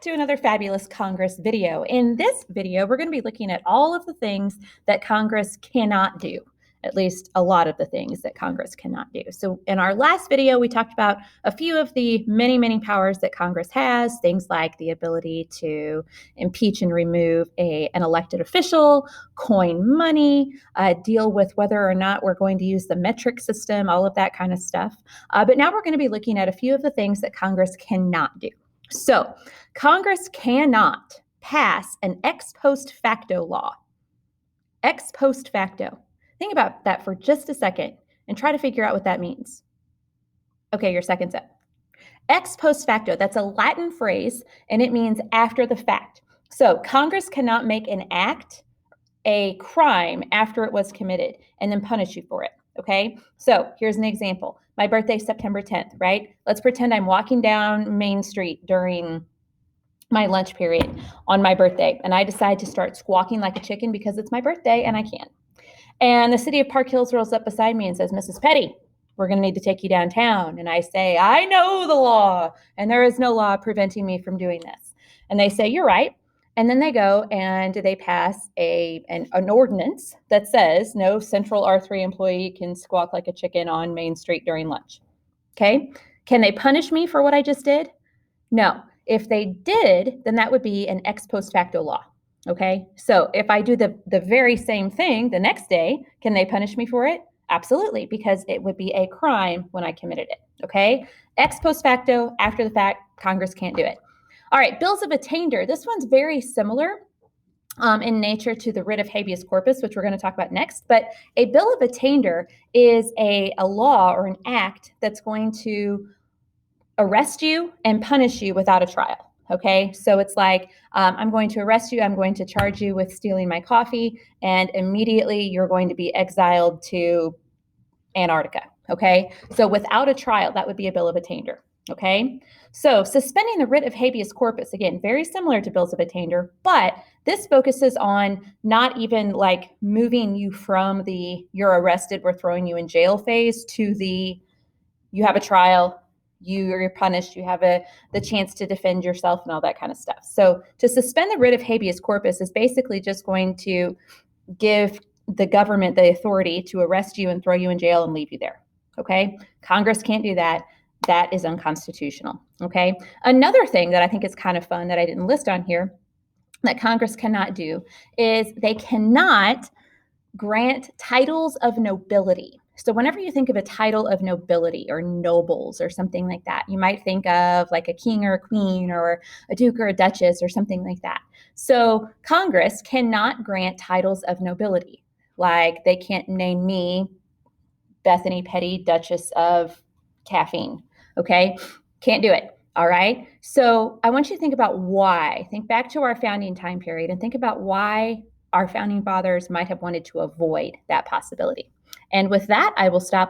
to another fabulous Congress video. In this video, we're going to be looking at all of the things that Congress cannot do, at least a lot of the things that Congress cannot do. So in our last video, we talked about a few of the many powers that Congress has, things like the ability to impeach and remove an elected official, coin money, deal with whether or not we're going to use the metric system, all of that kind of stuff. But now we're going to be looking at a few of the things that Congress cannot do. So Congress cannot pass an ex post facto law. Ex post facto. Think about that for just a second and try to figure out what that means. Okay, your second's up. Ex post facto, that's a Latin phrase, and it means after the fact. So Congress cannot make an act a crime after it was committed and then punish you for it. Okay, so here's an example. My birthday's September 10th, right? Let's pretend I'm walking down Main Street during my lunch period on my birthday, and I decide to start squawking like a chicken because it's my birthday and I can. And the city of Park Hills rolls up beside me and says, Mrs. Petty, we're going to need to take you downtown. And I say, I know the law, and there is no law preventing me from doing this. And they say, you're right. And then they go and they pass an ordinance that says no Central R3 employee can squawk like a chicken on Main Street during lunch. Okay. Can they punish me for what I just did? No. If they did, then that would be an ex post facto law. Okay. So if I do the very same thing the next day, can they punish me for it? Absolutely, because it would be a crime when I committed it. Okay. Ex post facto, after the fact, Congress can't do it. All right, bills of attainder. This one's very similar in nature to the writ of habeas corpus, which we're going to talk about next. But a bill of attainder is a law or an act that's going to arrest you and punish you without a trial. Okay, so it's like, I'm going to arrest you, I'm going to charge you with stealing my coffee, and immediately you're going to be exiled to Antarctica. Okay, so without a trial, that would be a bill of attainder. Okay, so suspending the writ of habeas corpus, again, very similar to bills of attainder, but this focuses on not even like moving you from the you're arrested, we're throwing you in jail phase to the you have a trial, you're punished, you have the chance to defend yourself and all that kind of stuff. So to suspend the writ of habeas corpus is basically just going to give the government the authority to arrest you and throw you in jail and leave you there. Okay, Congress can't do that. That is unconstitutional. Okay, another thing that I think is kind of fun that I didn't list on here that Congress cannot do is they cannot grant titles of nobility. So whenever you think of a title of nobility or nobles or something like that, you might think of like a king or a queen or a duke or a duchess or something like that. So Congress cannot grant titles of nobility. Like they can't name me Bethany Petty, Duchess of Caffeine. Okay, can't do it. All right. So I want you to think about why. Think back to our founding time period and think about why our founding fathers might have wanted to avoid that possibility. And with that, I will stop